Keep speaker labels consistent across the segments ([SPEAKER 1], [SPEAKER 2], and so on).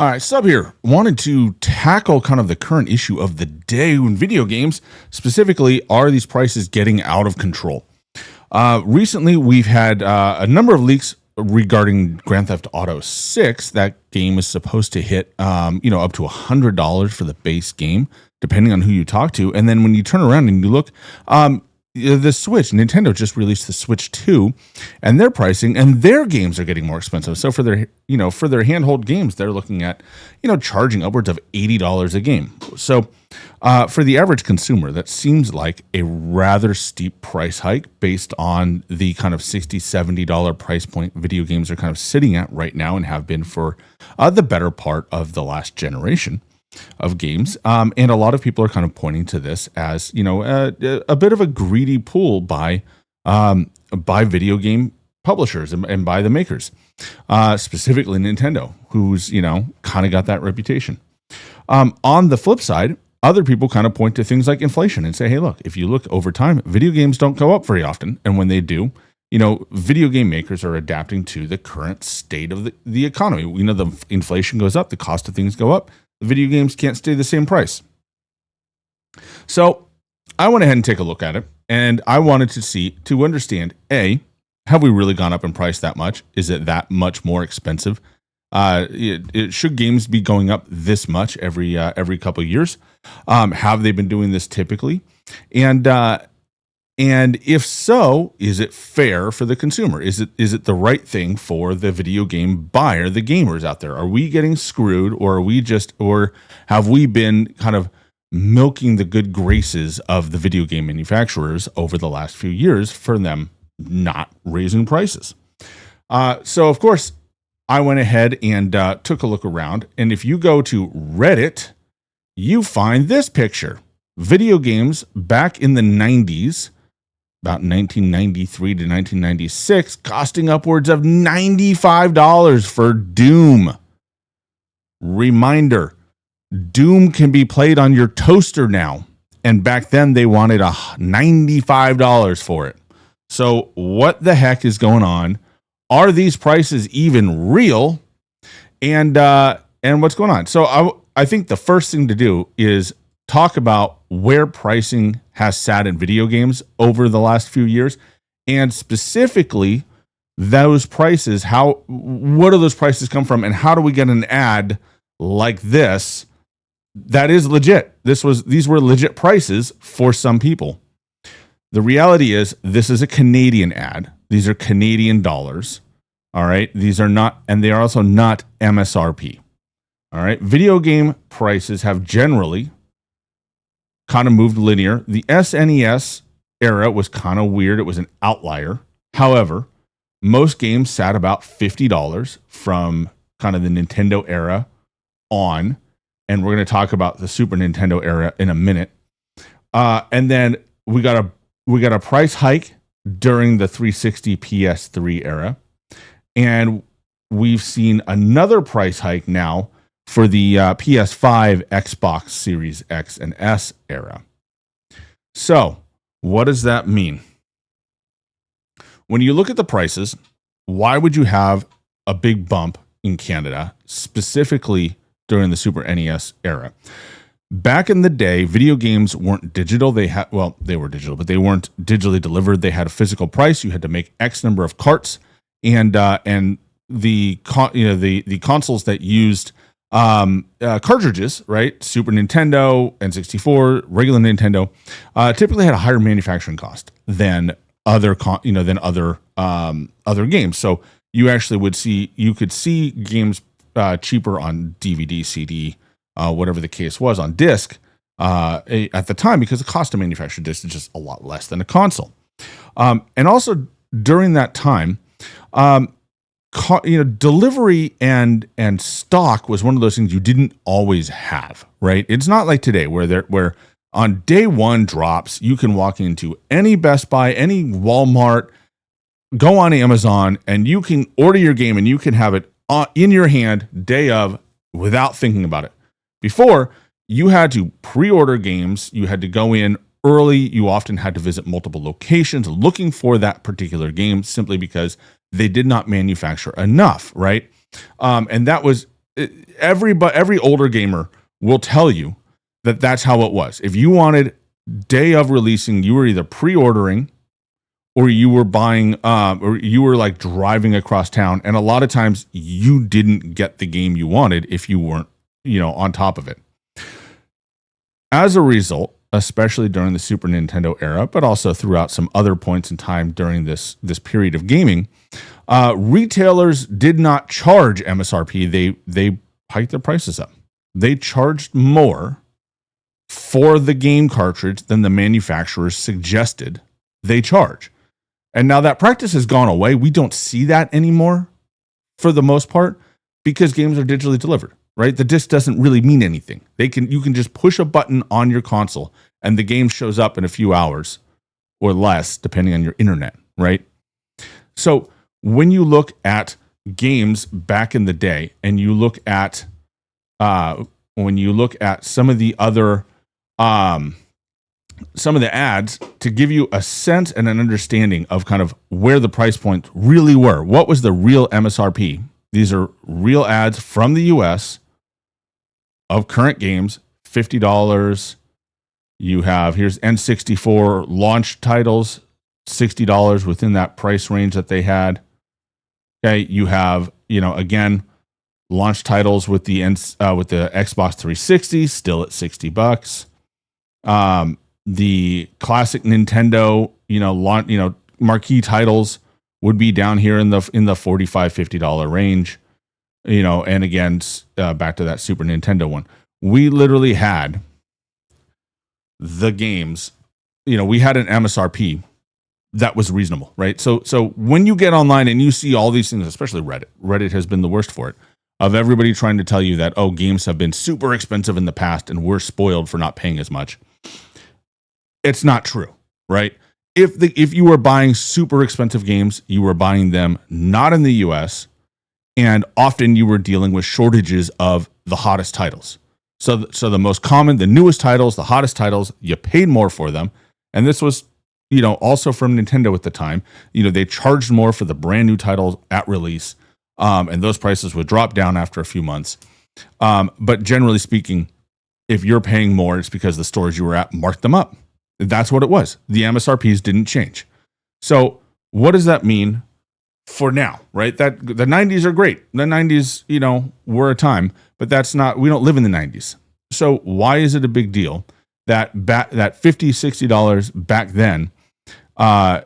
[SPEAKER 1] All right, Sub here. Wanted to tackle kind of the current issue of the day in video games. Specifically, are these prices getting out of control? Recently, we've had a number of leaks regarding Grand Theft Auto 6. That game is supposed to hit, up to $100 for the base game, depending on who you talk to. And then when you turn around and you look, the Switch, Nintendo just released the Switch 2 and their pricing and their games are getting more expensive. So for their handheld games, they're looking at, charging upwards of $80 a game. So for the average consumer, that seems like a rather steep price hike based on the kind of $60, $70 price point video games are kind of sitting at right now and have been for the better part of the last generation of games. And a lot of people are kind of pointing to this as, a bit of a greedy pool by video game publishers and by the makers, specifically Nintendo, who's, kind of got that reputation. On the flip side, other people kind of point to things like inflation and say, hey, look, if you look over time, video games don't go up very often. And when they do, video game makers are adapting to the current state of the economy. The inflation goes up, the cost of things go up. Video games can't stay the same price. So I went ahead and take a look at it, and I wanted to understand, A, have we really gone up in price that much? Is it that much more expensive? Should games be going up this much every couple of years? Have they been doing this typically? And if so, is it fair for the consumer? Is it the right thing for the video game buyer, the gamers out there? Are we getting screwed, or have we been kind of milking the good graces of the video game manufacturers over the last few years for them not raising prices? So of course, I went ahead and took a look around, and if you go to Reddit, you find this picture. Video games back in the 90s, about 1993 to 1996, costing upwards of $95 for Doom. Reminder, Doom can be played on your toaster now, and back then they wanted $95 for it. So what the heck is going on? Are these prices even real? And what's going on? So I think the first thing to do is talk about where pricing has sat in video games over the last few years, and specifically those prices. What do those prices come from, and how do we get an ad like this that is legit? These were legit prices for some people. The reality is, this is a Canadian ad. These are Canadian dollars. All right. These are not, and they are also not MSRP. All right. Video game prices have generally kind of moved linear. The SNES era was kind of weird. It was an outlier. However, most games sat about $50 from kind of the Nintendo era on. And we're going to talk about the Super Nintendo era in a minute. And then we got a price hike during the 360 PS3 era. And we've seen another price hike now for the PS5, Xbox Series X and S era. So, what does that mean? When you look at the prices, why would you have a big bump in Canada, specifically during the Super NES era? Back in the day, video games weren't digital. They were digital, but they weren't digitally delivered. They had a physical price. You had to make X number of carts, and the consoles that used cartridges, right? Super Nintendo, N64, regular Nintendo, typically had a higher manufacturing cost than other games. So you could see games cheaper on DVD, CD, whatever the case was, on disc at the time, because the cost to manufacture disc is just a lot less than a console. And also during that time, delivery and stock was one of those things you didn't always have, right? It's not like today where on day one drops, you can walk into any Best Buy, any Walmart, go on Amazon, and you can order your game and you can have it in your hand day of without thinking about it. Before, you had to pre-order games. You had to go in early. You often had to visit multiple locations looking for that particular game simply because they did not manufacture enough, right? And that was every older gamer will tell you that that's how it was. If you wanted day of releasing, you were either pre-ordering or you were buying, or you were like driving across town. And a lot of times you didn't get the game you wanted if you weren't, on top of it. As a result, especially during the Super Nintendo era, but also throughout some other points in time during this period of gaming, retailers did not charge MSRP. They hiked their prices up. They charged more for the game cartridge than the manufacturers suggested they charge. And now that practice has gone away. We don't see that anymore for the most part because games are digitally delivered, right? The disc doesn't really mean anything. You can just push a button on your console and the game shows up in a few hours or less, depending on your internet, right? So when you look at games back in the day and you look at when you look at some of the other some of the ads to give you a sense and an understanding of kind of where the price points really were. What was the real MSRP? These are real ads from the US of current games, $50. You have, here's N64 launch titles, $60 within that price range that they had. Okay, you have, again, launch titles with the Xbox 360 still at $60. The classic Nintendo, marquee titles would be down here in the $45, $50 range. And again, back to that Super Nintendo one. We literally had the games, we had an MSRP that was reasonable, right? So when you get online and you see all these things, especially Reddit has been the worst for it, of everybody trying to tell you that, games have been super expensive in the past and we're spoiled for not paying as much. It's not true, right? If you were buying super expensive games, you were buying them not in the US, and often you were dealing with shortages of the hottest titles. So the most common, the newest titles, the hottest titles, you paid more for them. And this was, also from Nintendo at the time. They charged more for the brand new titles at release, and those prices would drop down after a few months. But generally speaking, if you're paying more, it's because the stores you were at marked them up. That's what it was. The MSRPs didn't change. So what does that mean for now, right? That the 90s are great. The 90s, were a time, but we don't live in the 90s. So why is it a big deal that $50, $60 back then why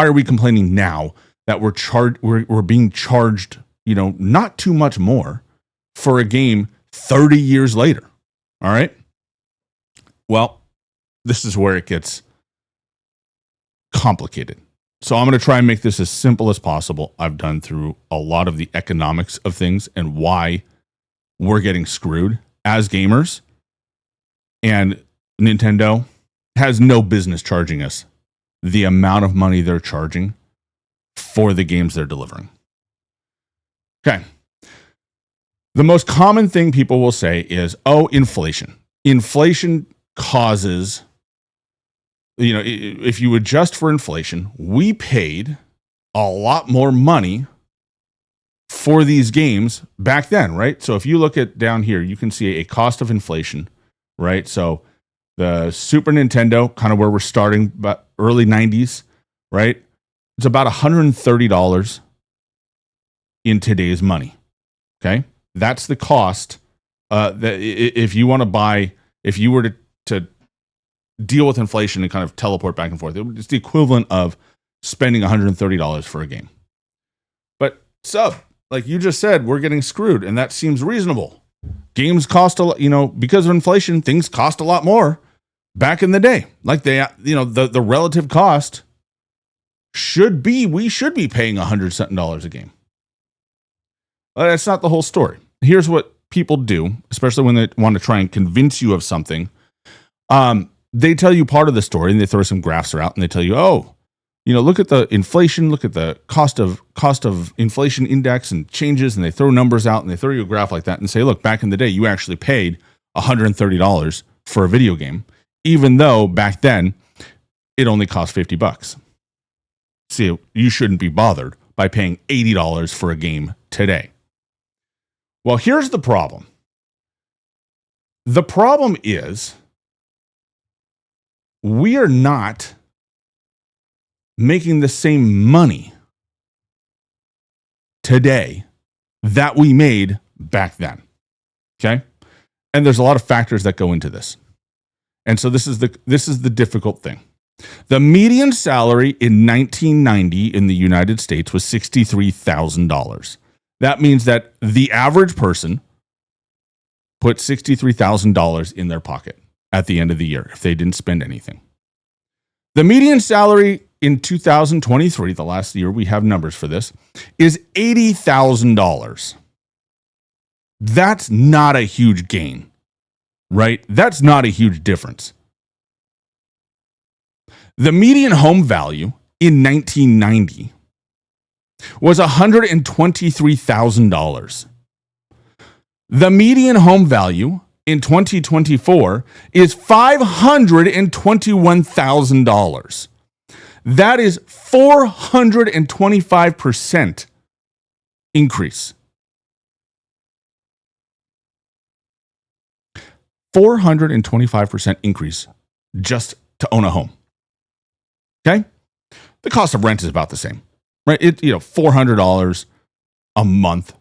[SPEAKER 1] are we complaining now that we're being charged, not too much more for a game 30 years later? All right. Well, this is where it gets complicated. So I'm going to try and make this as simple as possible. I've done through a lot of the economics of things and why we're getting screwed as gamers. And Nintendo has no business charging us the amount of money they're charging for the games they're delivering. Okay. The most common thing people will say is, inflation. Inflation causes, if you adjust for inflation, we paid a lot more money for these games back then, right? So if you look at down here, you can see a cost of inflation, right? So the Super Nintendo, kind of where we're starting, but early 90s, right? It's about $130 in today's money. Okay. That's the cost that if you want to buy, if you were to deal with inflation and kind of teleport back and forth, it's the equivalent of spending $130 for a game. But like you just said, we're getting screwed, and that seems reasonable. Games cost a lot, because of inflation, things cost a lot more back in the day. Like the relative cost we should be paying $100 a game. But that's not the whole story. Here's what people do, especially when they want to try and convince you of something. They tell you part of the story and they throw some graphs out and they tell you, look at the inflation, look at the cost of inflation index and changes, and they throw numbers out and they throw you a graph like that and say, look, back in the day, you actually paid $130 for a video game, even though back then it only cost $50. See, you shouldn't be bothered by paying $80 for a game today. Well, here's the problem. The problem is we are not making the same money today that we made back then. Okay? And there's a lot of factors that go into this. And so this is the difficult thing. The median salary in 1990 in the United States was $63,000. That means that the average person put $63,000 in their pocket at the end of the year if they didn't spend anything. The median salary in 2023, the last year we have numbers for this, is $80,000. That's not a huge gain, right? That's not a huge difference. The median home value in 1990 was $123,000. The median home value in 2024 is $521,000. That is 425% increase. 425% increase just to own a home. Okay? The cost of rent is about the same, right? $400 a month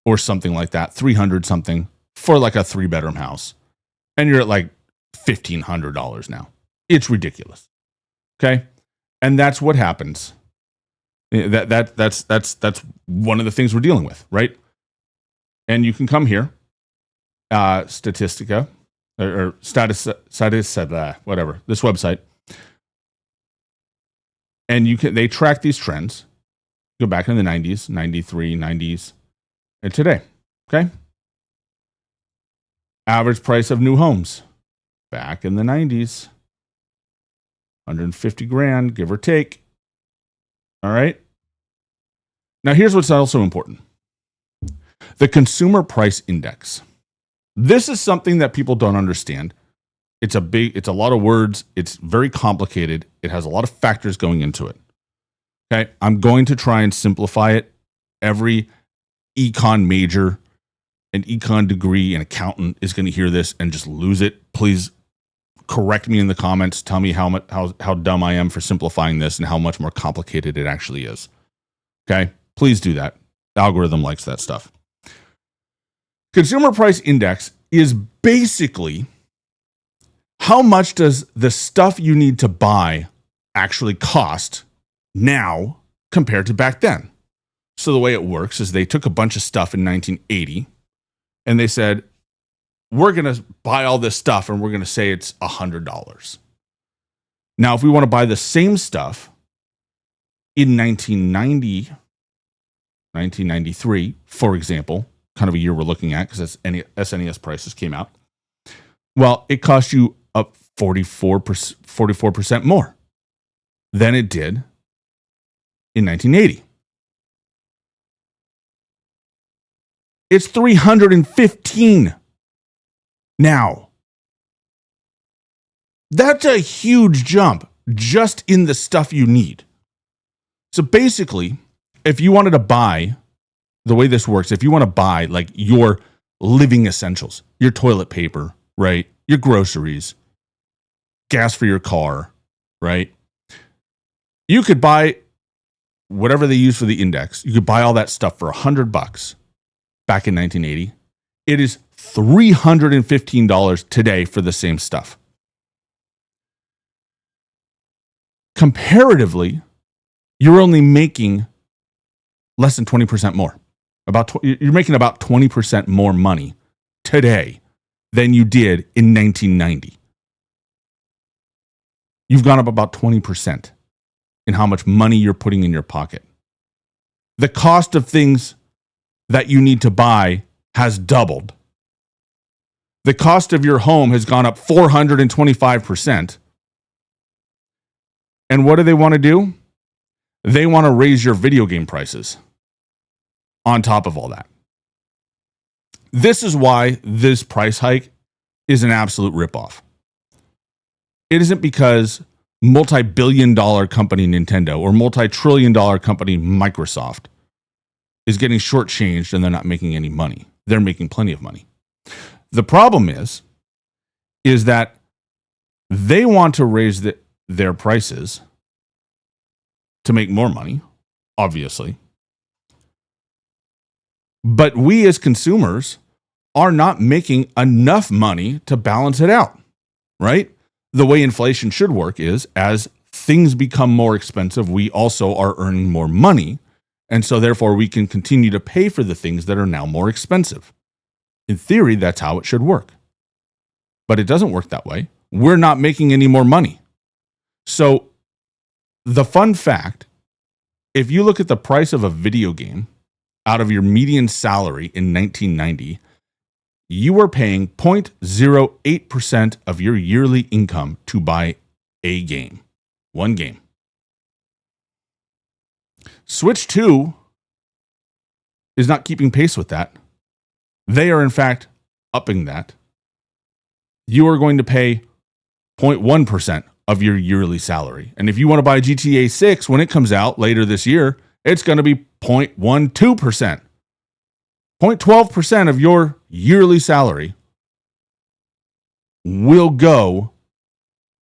[SPEAKER 1] or something like that, 300 something for like a 3-bedroom house. And you're at like $1,500 now. It's ridiculous. Okay? And that's what happens. That's one of the things we're dealing with, right? And you can come here, Statistica or whatever, this website. And they track these trends. Go back in the 90s, 93, 90s, and today. Okay? Average price of new homes back in the 90s, 150 grand, give or take. All right? Now, here's what's also important. The Consumer Price Index. This is something that people don't understand. It's a lot of words. It's very complicated. It has a lot of factors going into it. Okay? I'm going to try and simplify it. Every econ major, an econ degree, an accountant is going to hear this and just lose it. Please correct me in the comments. Tell me how dumb I am for simplifying this and how much more complicated it actually is. Okay? Please do that. The algorithm likes that stuff. Consumer Price Index is basically how much does the stuff you need to buy actually cost now compared to back then. So the way it works is they took a bunch of stuff in 1980 and they said, we're going to buy all this stuff and we're going to say it's $100. Now, if we want to buy the same stuff in 1990, 1993, for example, kind of a year we're looking at because SNES prices came out, well, it cost you up 44% more than it did in 1980. It's $315 now. That's a huge jump just in the stuff you need. So basically, if you wanted to buy, the way this works, if you want to buy like your living essentials, your toilet paper, right? Your groceries, gas for your car, right? You could buy whatever they use for the index. You could buy all that stuff for $100 back in 1980. It is $315 today for the same stuff. Comparatively, you're only making less than 20% more. You're making about 20% more money today than you did in 1990. You've gone up about 20% in how much money you're putting in your pocket. The cost of things that you need to buy has doubled. The cost of your home has gone up 425%. And what do they want to do? They want to raise your video game prices on top of all that. This is why this price hike is an absolute ripoff. It isn't because multi-billion-dollar company Nintendo or multi-trillion-dollar company Microsoft is getting shortchanged and they're not making any money. They're making plenty of money. The problem is that they want to raise their prices to make more money, obviously. But we as consumers are not making enough money to balance it out, right? The way inflation should work is as things become more expensive, we also are earning more money. And so therefore we can continue to pay for the things that are now more expensive. In theory, that's how it should work. But it doesn't work that way. We're not making any more money. So the fun fact, if you look at the price of a video game out of your median salary in 1990, you were paying 0.08% of your yearly income to buy a game. One game. Switch 2 is not keeping pace with that. They are, in fact, upping that. You are going to pay 0.1% of your yearly salary. And if you want to buy GTA 6 when it comes out later this year, it's going to be 0.12%. 0.12% of your yearly salary will go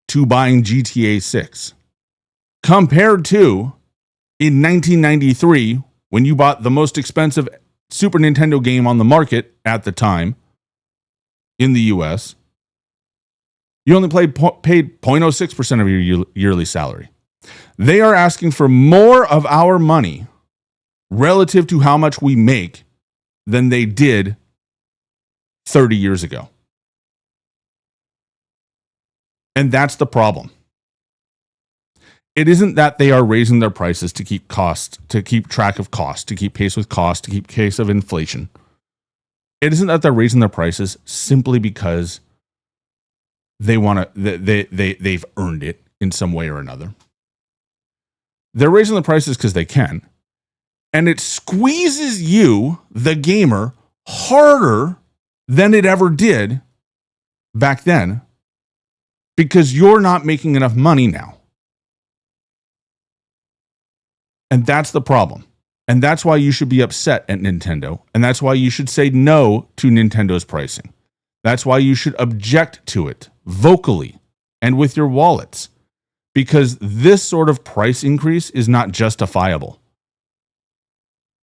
[SPEAKER 1] to buying GTA 6. Compared to in 1993, when you bought the most expensive Super Nintendo game on the market at the time in the US, you only paid 0.06% of your yearly salary. They are asking for more of our money relative to how much we make than they did 30 years ago. And that's the problem. It isn't that they are raising their prices to keep costs, to keep track of costs, to keep pace with cost, to keep pace of inflation. It isn't that they're raising their prices simply because they want to, they've earned it in some way or another. They're raising the prices because they can. And it squeezes you, the gamer, harder than it ever did back then because you're not making enough money now. And that's the problem. And that's why you should be upset at Nintendo. And that's why you should say no to Nintendo's pricing. That's why you should object to it vocally and with your wallets. Because this sort of price increase is not justifiable.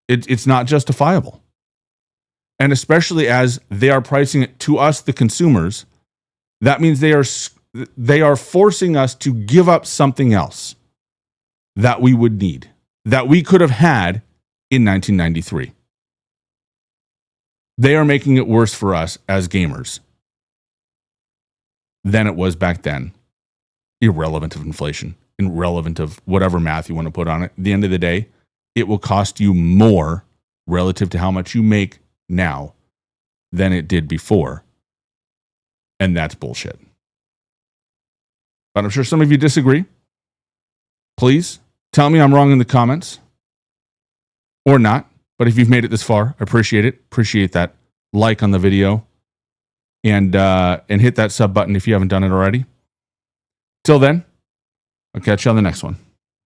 [SPEAKER 1] It's not justifiable. And especially as they are pricing it to us, the consumers, that means they are forcing us to give up something else that we would need, that we could have had in 1993. They are making it worse for us as gamers than it was back then, irrelevant of inflation, irrelevant of whatever math you want to put on it. At the end of the day, it will cost you more relative to how much you make now than it did before. And that's bullshit. But I'm sure some of you disagree. Please tell me I'm wrong in the comments or not. But if you've made it this far, I appreciate it. Appreciate that like on the video and hit that sub button if you haven't done it already. Till then, I'll catch you on the next one.